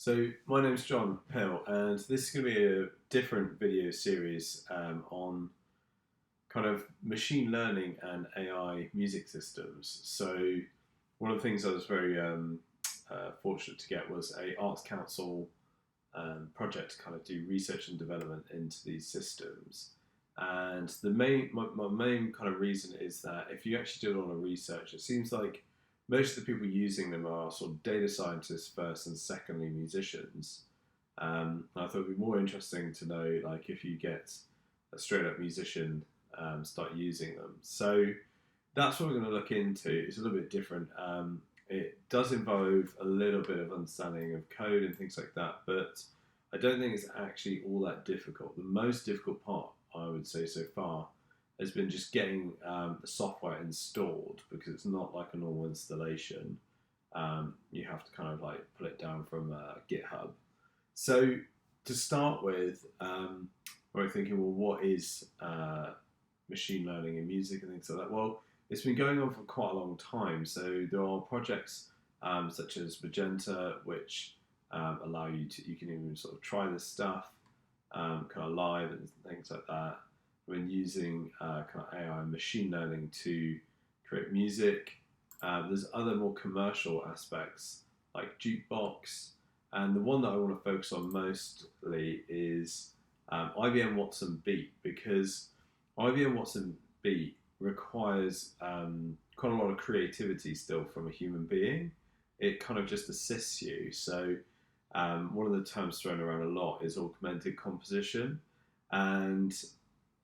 So my name's John Pill, and this is going to be a different video series on kind of machine learning and AI music systems. So one of the things I was very fortunate to get was a Arts Council project to kind of do research and development into these systems. And my main kind of reason is that if you actually do a lot of research, it seems like most of the people using them are sort of data scientists first and secondly musicians. I thought it'd be more interesting to know like if you get a straight up musician start using them. So that's what we're going to look into. It's a little bit different. It does involve a little bit of understanding of code and things like that, but I don't think it's actually all that difficult. The most difficult part, I would say so far, has been just getting the software installed, because it's not like a normal installation. You have to kind of like pull it down from GitHub. So to start with, we're thinking, well, what is machine learning in music and things like that? Well, it's been going on for quite a long time. So there are projects such as Magenta, which allow you can even sort of try this stuff kind of live and things like that, when using kind of AI and machine learning to create music. There's other more commercial aspects like Jukebox, and the one that I want to focus on mostly is IBM Watson Beat, because IBM Watson Beat requires quite a lot of creativity still from a human being. It kind of just assists you. So one of the terms thrown around a lot is augmented composition, and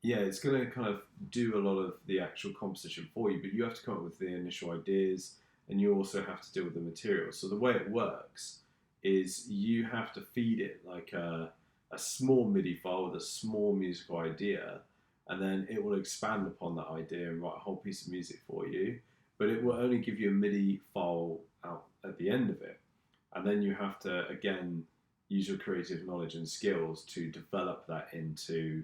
yeah, it's going to kind of do a lot of the actual composition for you, but you have to come up with the initial ideas, and you also have to deal with the materials. So the way it works is you have to feed it like a small MIDI file with a small musical idea, and then it will expand upon that idea and write a whole piece of music for you, but it will only give you a MIDI file out at the end of it. And then you have to, again, use your creative knowledge and skills to develop that into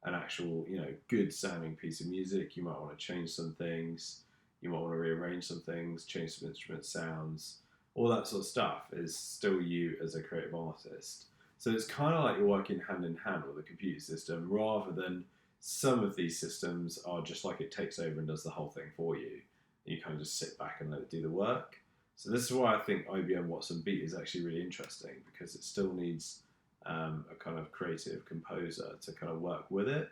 an actual, good sounding piece of music. You might want to change some things, you might want to rearrange some things, change some instrument sounds, all that sort of stuff is still you as a creative artist. So it's kind of like you're working hand in hand with a computer system, rather than some of these systems are just like it takes over and does the whole thing for you. You kind of just sit back and let it do the work. So this is why I think IBM Watson Beat is actually really interesting, because it still needs a kind of creative composer to kind of work with it.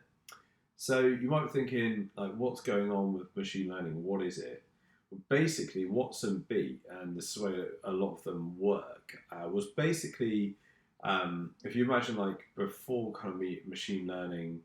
So you might be thinking, like, what's going on with machine learning? What is it? Well, basically, Watson Beat, and this is where a lot of them work, was basically, if you imagine like before kind of machine learning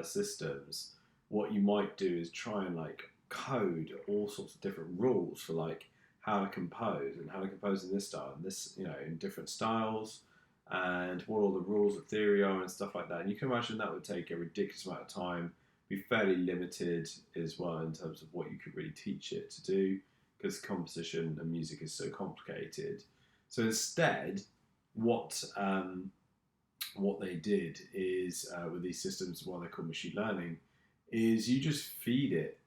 systems, what you might do is try and like code all sorts of different rules for like how to compose, and how to compose in this style and this, in different styles, and what all the rules of theory are and stuff like that. And you can imagine that would take a ridiculous amount of time, be fairly limited as well in terms of what you could really teach it to do, because composition and music is so complicated. So instead, what they did is, with these systems, what they call machine learning, is you just feed it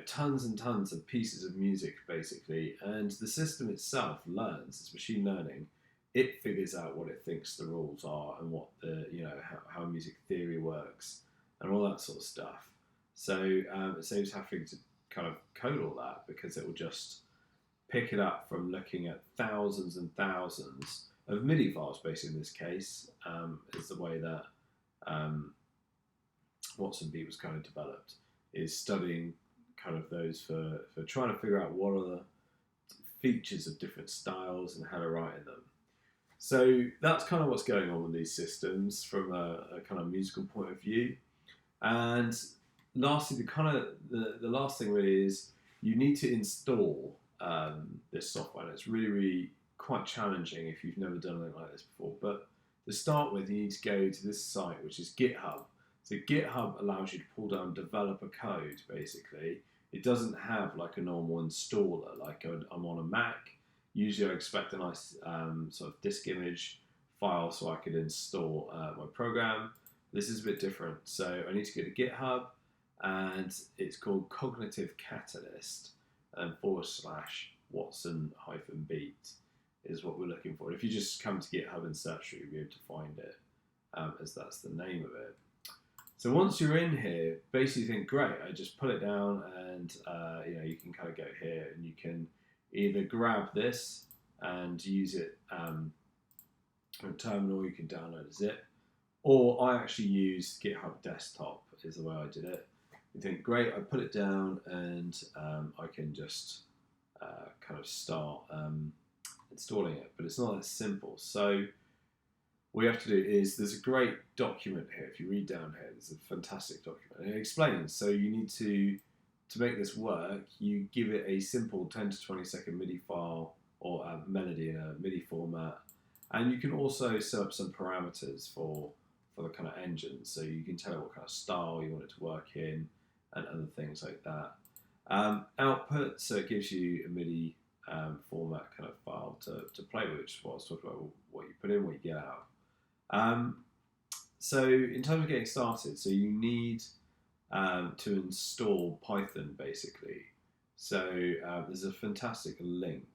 tons and tons of pieces of music, basically, and the system itself learns. It's machine learning. It figures out what it thinks the rules are, and what the how music theory works, and all that sort of stuff. So it saves having to kind of code all that, because it will just pick it up from looking at thousands and thousands of MIDI files. Basically, in this case, is the way that Watson Beat was kind of developed, is studying kind of those for trying to figure out what are the features of different styles and how to write in them. So that's kind of what's going on with these systems from a kind of musical point of view. And lastly, the last thing really is you need to install this software. And it's really, really quite challenging if you've never done anything like this before. But to start with, you need to go to this site, which is GitHub. So GitHub allows you to pull down developer code, basically. It doesn't have like a normal installer, like I'm on a Mac. Usually I expect a nice sort of disk image file so I could install my program. This is a bit different. So I need to go to GitHub, and it's called Cognitive Catalyst / Watson-Beat is what we're looking for. If you just come to GitHub and search for it, you'll be able to find it, as that's the name of it. So once you're in here, basically think, great, I just pull it down, and you can kind of go here, and you can either grab this and use it on a terminal. You can download a zip, or I actually use GitHub Desktop is the way I did it. You think, great, I put it down, and I can just kind of start installing it, but it's not that simple. So what you have to do is, there's a great document here. If you read down here, there's a fantastic document, and it explains. So you need to make this work, you give it a simple 10 to 20 second MIDI file or a melody in a MIDI format, and you can also set up some parameters for the kind of engine. So you can tell it what kind of style you want it to work in, and other things like that. Output, so it gives you a MIDI format kind of file to play with, which is what I was talking about, what you put in, what you get out. So in terms of getting started, so you need to install Python, basically. So there's a fantastic link.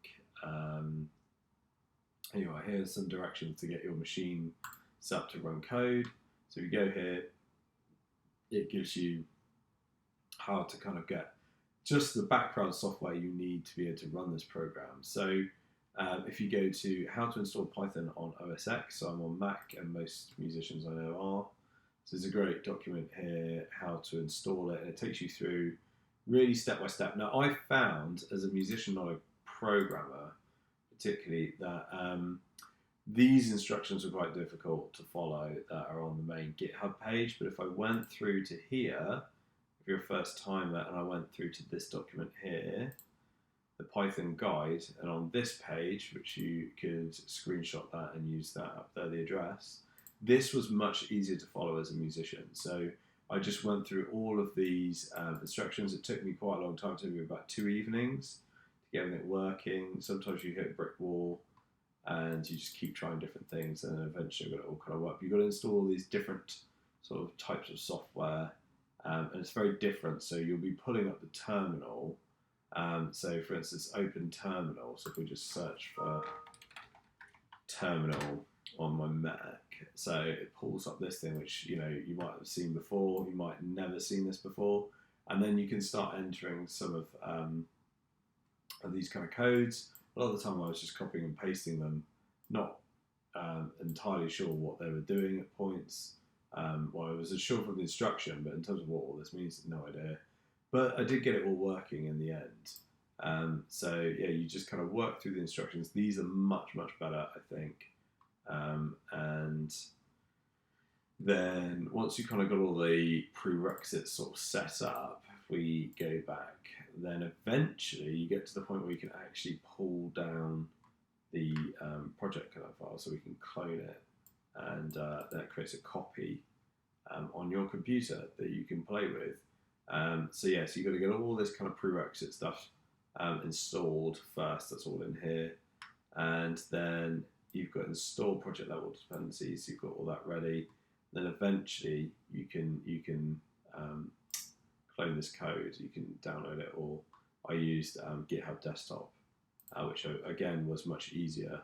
Anyway, here's some directions to get your machine set up to run code. So if you go here, it gives you how to kind of get just the background software you need to be able to run this program. So if you go to how to install Python on OS X, so I'm on Mac, and most musicians I know are. So there's a great document here, how to install it, and it takes you through really step by step. Now, I found, as a musician, not a programmer particularly, that these instructions were quite difficult to follow that are on the main GitHub page. But if I went through to here, if you're a first timer, and I went through to this document here, the Python guide, and on this page, which you could screenshot that and use that up there, the address, this was much easier to follow as a musician. So I just went through all of these instructions. It took me quite a long time, it took me about 2 evenings to get everything working. Sometimes you hit a brick wall and you just keep trying different things, and then eventually it all kind of work. You've got to install all these different sort of types of software, and it's very different. So you'll be pulling up the terminal. So for instance, open terminal. So if we just search for terminal on my Mac, so it pulls up this thing, which you might have seen before, you might have never seen this before, and then you can start entering some of these kind of codes. A lot of the time I was just copying and pasting them, not entirely sure what they were doing at points. Well, I was sure from the instruction, but in terms of what all this means, no idea. But I did get it all working in the end. So yeah, you just kind of work through the instructions. These are much, much better, I think. And then once you kind of got all the prerequisites sort of set up, if we go back, then eventually you get to the point where you can actually pull down the project kind of file, so we can clone it, and that creates a copy on your computer that you can play with. So yeah, so you've got to get all this kind of prerequisite stuff installed first. That's all in here, and then you've got install project level dependencies. You've got all that ready. Then eventually you can clone this code. You can download it, or I used GitHub Desktop, which again was much easier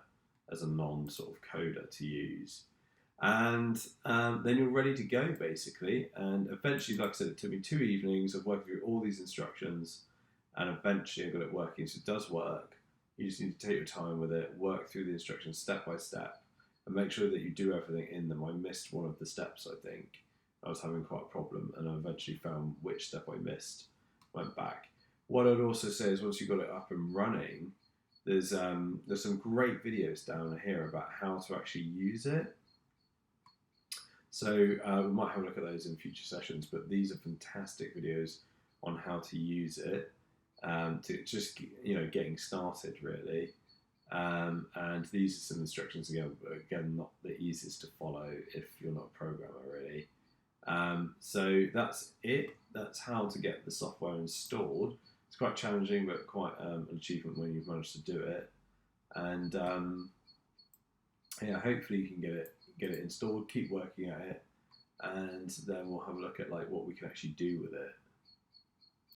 as a non sort of coder to use. And then you're ready to go, basically. And eventually, like I said, it took me 2 evenings of working through all these instructions, and eventually I got it working. So it does work. You just need to take your time with it, work through the instructions step by step, and make sure that you do everything in them. I missed one of the steps, I think. I was having quite a problem, and I eventually found which step I missed, went back. What I'd also say is, once you've got it up and running, there's some great videos down here about how to actually use it. So we might have a look at those in future sessions, but these are fantastic videos on how to use it, to just, getting started, really. And these are some instructions, again, not the easiest to follow if you're not a programmer, really. So that's it. That's how to get the software installed. It's quite challenging, but quite an achievement when you've managed to do it. And yeah, hopefully you can get it installed, keep working at it, and then we'll have a look at what we can actually do with it.